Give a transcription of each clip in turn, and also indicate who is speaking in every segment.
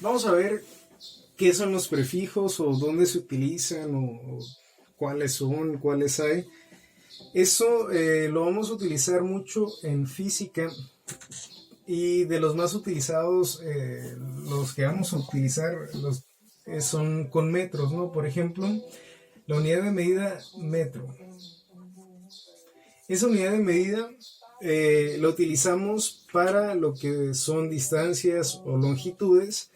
Speaker 1: Vamos a ver qué son los prefijos o dónde se utilizan o cuáles son, cuáles hay. Eso lo vamos a utilizar mucho en física y de los más utilizados, los que vamos a utilizar son con metros, ¿no? Por ejemplo, la unidad de medida metro. Esa unidad de medida la utilizamos para lo que son distancias o longitudes.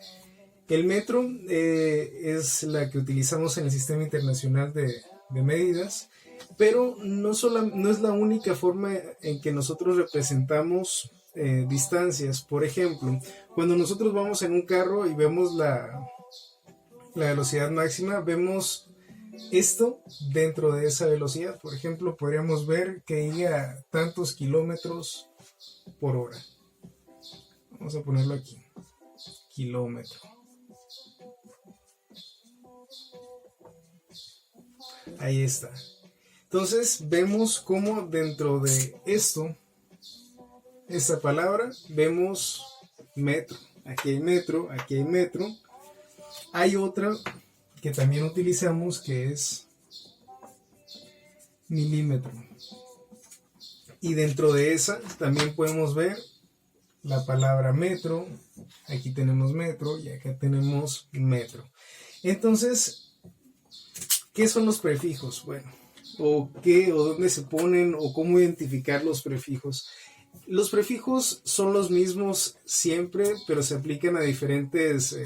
Speaker 1: El metro es la que utilizamos en el Sistema Internacional de Medidas, pero no es la única forma en que nosotros representamos distancias. Por ejemplo, cuando nosotros vamos en un carro y vemos la velocidad máxima, vemos esto dentro de esa velocidad. Por ejemplo, podríamos ver que diga tantos kilómetros por hora. Vamos a ponerlo aquí, kilómetro. Ahí está. Entonces vemos cómo dentro de esta palabra, vemos metro. Aquí hay metro, aquí hay metro. Hay otra que también utilizamos que es milímetro. Y dentro de esa también podemos ver la palabra metro. Aquí tenemos metro y acá tenemos metro. Entonces, ¿qué son los prefijos? Bueno, o dónde se ponen, o cómo identificar los prefijos. Los prefijos son los mismos siempre, pero se aplican a diferentes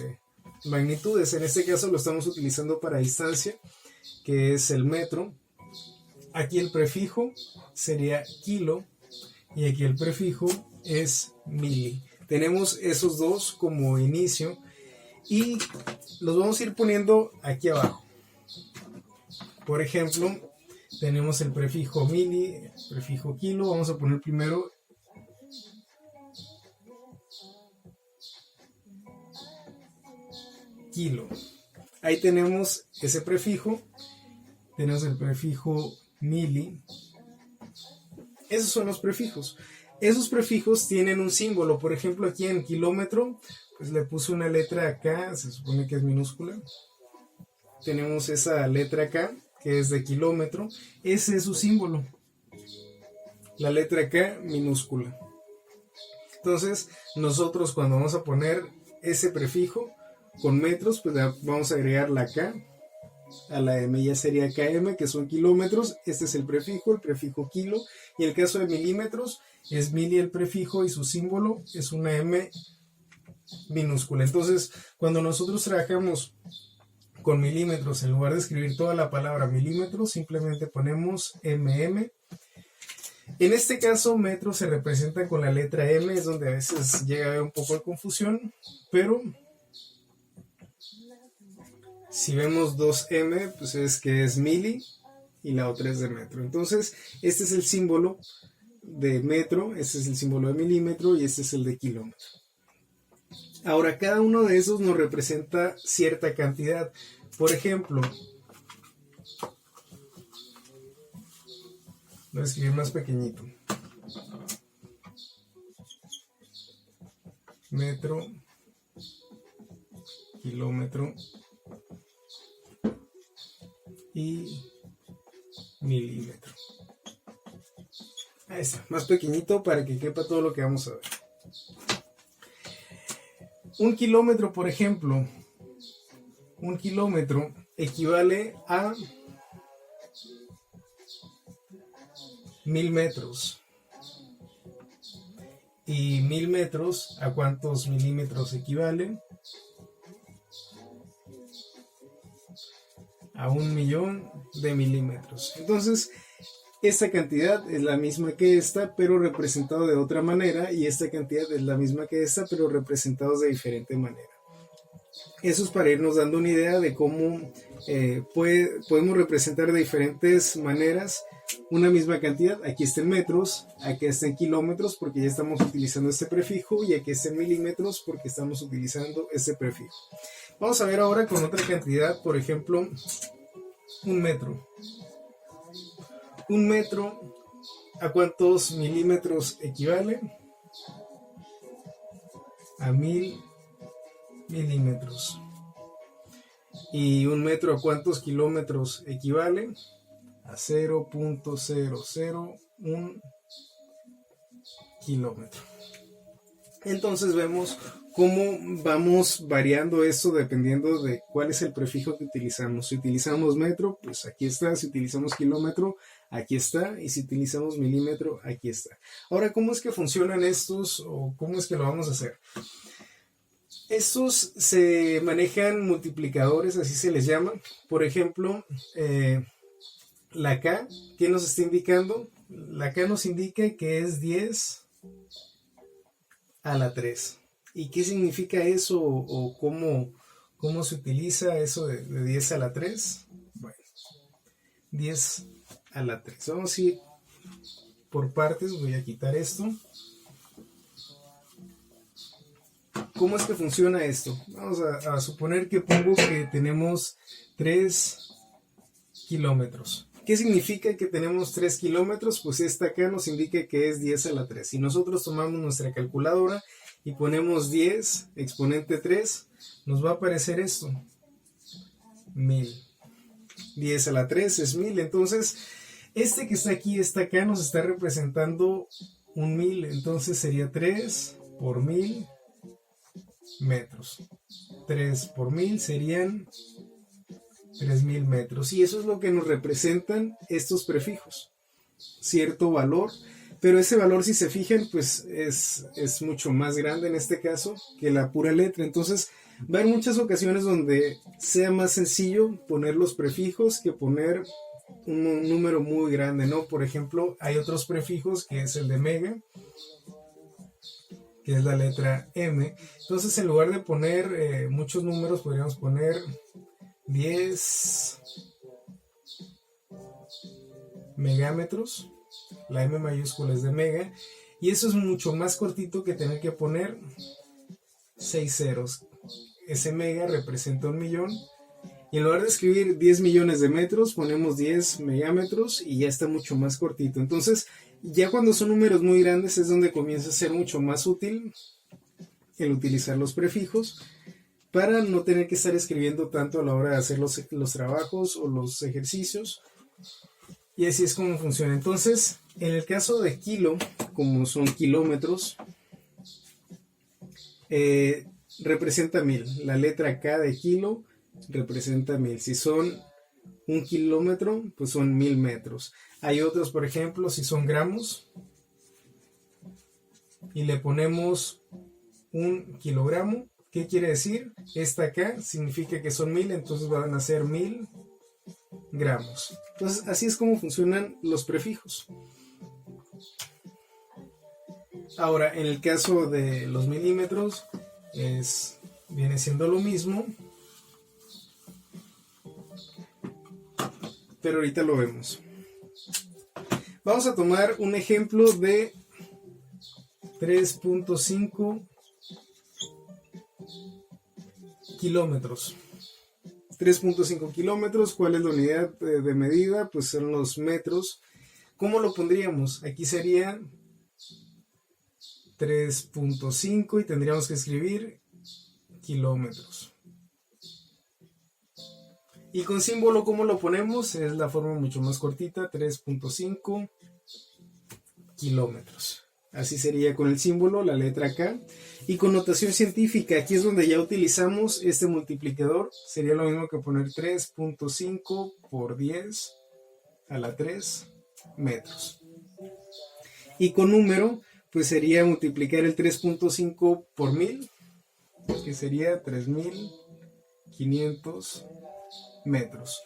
Speaker 1: magnitudes. En este caso lo estamos utilizando para distancia, que es el metro. Aquí el prefijo sería kilo y aquí el prefijo es mili. Tenemos esos dos como inicio y los vamos a ir poniendo aquí abajo. Por ejemplo, tenemos el prefijo mili, el prefijo kilo. Vamos a poner primero kilo. Ahí tenemos ese prefijo. Tenemos el prefijo mili. Esos son los prefijos. Esos prefijos tienen un símbolo. Por ejemplo, aquí en kilómetro, pues le puse una letra acá, se supone que es minúscula. Tenemos esa letra acá, que es de kilómetro. Ese es su símbolo. La letra acá, minúscula. Entonces, nosotros cuando vamos a poner ese prefijo con metros, pues vamos a agregar la K. A la M ya sería km, que son kilómetros. Este es el prefijo kilo. Y el caso de milímetros, es mili el prefijo y su símbolo es una M minúscula. Entonces, cuando nosotros trabajamos con milímetros, en lugar de escribir toda la palabra milímetros, simplemente ponemos mm. En este caso, metro se representa con la letra M, es donde a veces llega a haber un poco de confusión, pero si vemos 2M, pues es que es mili y la otra es de metro. Entonces, este es el símbolo de metro, este es el símbolo de milímetro y este es el de kilómetro. Ahora, cada uno de esos nos representa cierta cantidad. Por ejemplo, voy a escribir más pequeñito. Metro, kilómetro y milímetro. Ahí está, más pequeñito para que quepa todo lo que vamos a ver. Un kilómetro, por ejemplo, un kilómetro equivale a 1000 metros. ¿Y 1000 metros a cuántos milímetros equivale? A 1.000.000 de milímetros. Entonces, esta cantidad es la misma que esta, pero representado de otra manera, y esta cantidad es la misma que esta, pero representados de diferente manera. Eso es para irnos dando una idea de cómo podemos representar de diferentes maneras una misma cantidad. Aquí está en metros, aquí está en kilómetros porque ya estamos utilizando este prefijo, y aquí está en milímetros porque estamos utilizando este prefijo. Vamos a ver ahora con otra cantidad, por ejemplo, un metro. Un metro, ¿a cuántos milímetros equivale? A 1000 milímetros. ¿Y un metro a cuántos kilómetros equivale? A 0.001 kilómetro. Entonces vemos cómo vamos variando esto dependiendo de cuál es el prefijo que utilizamos. Si utilizamos metro, pues aquí está. Si utilizamos kilómetro, aquí está. Y si utilizamos milímetro, aquí está. Ahora, ¿cómo es que funcionan estos o cómo es que lo vamos a hacer? Estos se manejan multiplicadores, así se les llama. Por ejemplo, la K, ¿qué nos está indicando? La K nos indica que es 10 a la 3. ¿Y qué significa eso o cómo se utiliza eso de 10 a la 3? Bueno, 10 a la 3. Vamos a ir por partes, voy a quitar esto. ¿Cómo es que funciona esto? Vamos a suponer que pongo que tenemos 3 kilómetros. ¿Qué significa que tenemos 3 kilómetros? Pues esta acá nos indica que es 10 a la 3. Si nosotros tomamos nuestra calculadora y ponemos 10 exponente 3, nos va a aparecer esto. 1000. 10 a la 3 es 1000. Entonces, este que está aquí, esta acá, nos está representando un 1000. Entonces sería 3 por 1000 metros. 3 por 1000 serían 3000 metros. Y eso es lo que nos representan estos prefijos. Cierto valor. Pero ese valor, si se fijan, pues es mucho más grande en este caso que la pura letra. Entonces va a haber muchas ocasiones donde sea más sencillo poner los prefijos que poner un número muy grande, ¿no? Por ejemplo, hay otros prefijos que es el de mega, que es la letra M. Entonces, en lugar de poner muchos números, podríamos poner 10 megámetros. La M mayúscula es de mega. Y eso es mucho más cortito que tener que poner 6 ceros. Ese mega representa 1.000.000. Y en lugar de escribir 10 millones de metros, ponemos 10 megámetros y ya está mucho más cortito. Entonces, ya cuando son números muy grandes es donde comienza a ser mucho más útil el utilizar los prefijos para no tener que estar escribiendo tanto a la hora de hacer los trabajos o los ejercicios. Y así es como funciona. Entonces, en el caso de kilo, como son kilómetros, representa 1000. La letra K de kilo representa 1000. Si son 1 kilómetro, pues son 1000 metros. Hay otros, por ejemplo, si son gramos y le ponemos 1 kilogramo, ¿qué quiere decir? Esta acá significa que son 1000, entonces van a ser 1000 gramos. Entonces, así es como funcionan los prefijos. Ahora, en el caso de los milímetros, viene siendo lo mismo, pero ahorita lo vemos. Vamos a tomar un ejemplo de 3.5 kilómetros. 3.5 kilómetros, ¿cuál es la unidad de medida? Pues son los metros. ¿Cómo lo pondríamos? Aquí sería 3.5 y tendríamos que escribir kilómetros. Y con símbolo, ¿cómo lo ponemos? Es la forma mucho más cortita, 3.5 kilómetros. Así sería con el símbolo, la letra K. Y con notación científica, aquí es donde ya utilizamos este multiplicador. Sería lo mismo que poner 3.5 por 10 a la 3 metros. Y con número, pues sería multiplicar el 3.5 por 1000, que sería 3500 metros.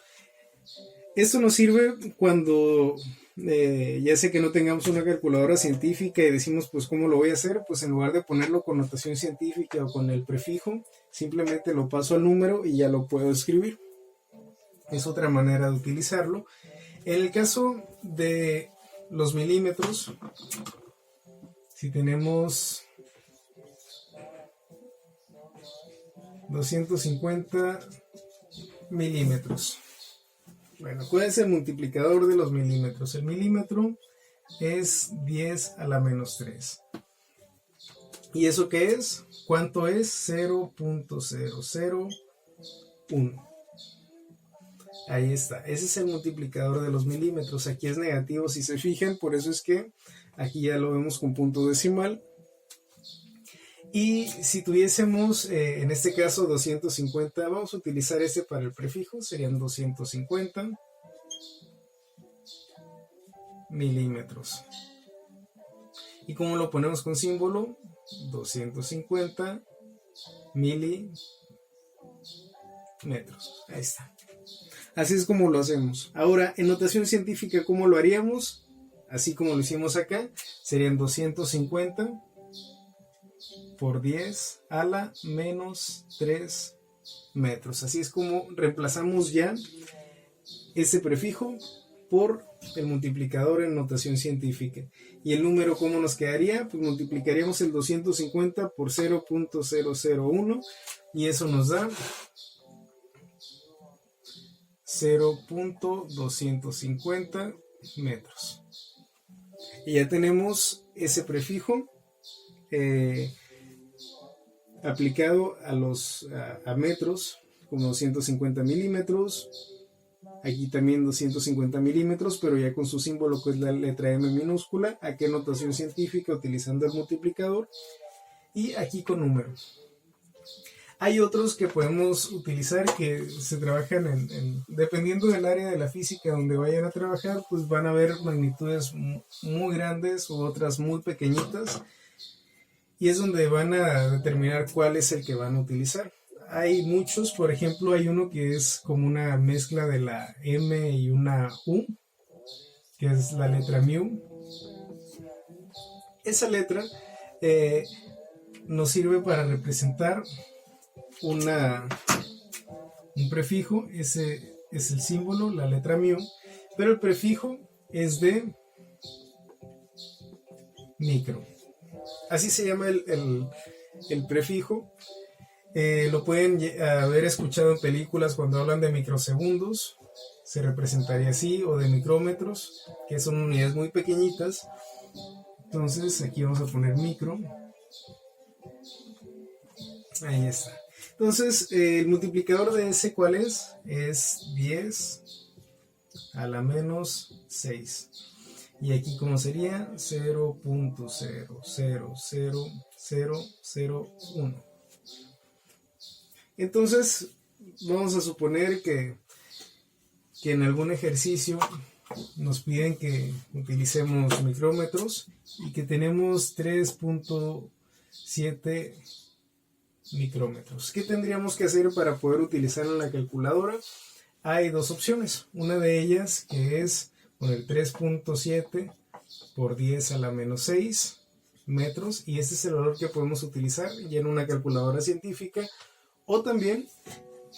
Speaker 1: Esto nos sirve cuando ya sé que no tengamos una calculadora científica y decimos pues cómo lo voy a hacer, pues en lugar de ponerlo con notación científica o con el prefijo, simplemente lo paso al número y ya lo puedo escribir. Es otra manera de utilizarlo. En el caso de los milímetros, si tenemos 250 milímetros. Bueno, ¿cuál es el multiplicador de los milímetros? El milímetro es 10 a la menos 3. ¿Y eso qué es? ¿Cuánto es? 0.001. Ahí está. Ese es el multiplicador de los milímetros. Aquí es negativo si se fijan, por eso es que aquí ya lo vemos con punto decimal. Y si tuviésemos, en este caso, 250, vamos a utilizar este para el prefijo, serían 250 milímetros. ¿Y cómo lo ponemos con símbolo? 250 milímetros. Ahí está. Así es como lo hacemos. Ahora, en notación científica, ¿cómo lo haríamos? Así como lo hicimos acá, serían 250 por 10 a la menos 3 metros. Así es como reemplazamos ya este prefijo por el multiplicador en notación científica. ¿Y el número cómo nos quedaría? Pues multiplicaríamos el 250 por 0.001 y eso nos da 0.250 metros. Y ya tenemos ese prefijo aplicado a metros, como 250 milímetros. Aquí también 250 milímetros, pero ya con su símbolo que es la letra M minúscula. Aquí en notación científica utilizando el multiplicador. Y aquí con números. Hay otros que podemos utilizar que se trabajan dependiendo del área de la física donde vayan a trabajar, pues van a haber magnitudes muy grandes u otras muy pequeñitas. Y es donde van a determinar cuál es el que van a utilizar. Hay muchos, por ejemplo, hay uno que es como una mezcla de la M y una U, que es la letra mu. Esa letra nos sirve para representar un prefijo, ese es el símbolo, la letra mu, pero el prefijo es de micro. Así se llama el prefijo. Lo pueden haber escuchado en películas cuando hablan de microsegundos, se representaría así, o de micrómetros, que son unidades muy pequeñitas. Entonces aquí vamos a poner micro. Ahí está. Entonces el multiplicador de ese, ¿cuál es? Es 10 a la menos 6. Y aquí, ¿cómo sería? 0.0000001. Entonces, vamos a suponer que en algún ejercicio nos piden que utilicemos micrómetros y que tenemos 3.7 micrómetros. ¿Qué tendríamos que hacer para poder utilizar en la calculadora? Hay dos opciones. Una de ellas que es poner 3.7 por 10 a la menos 6 metros, y este es el valor que podemos utilizar ya en una calculadora científica. O también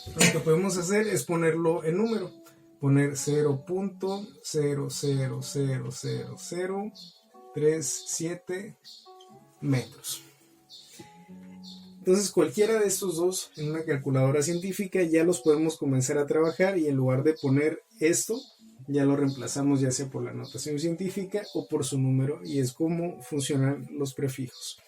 Speaker 1: lo que podemos hacer es ponerlo en número, poner 0.0000037 metros. Entonces cualquiera de estos dos en una calculadora científica ya los podemos comenzar a trabajar, y en lugar de poner esto ya lo reemplazamos ya sea por la notación científica o por su número, y es como funcionan los prefijos.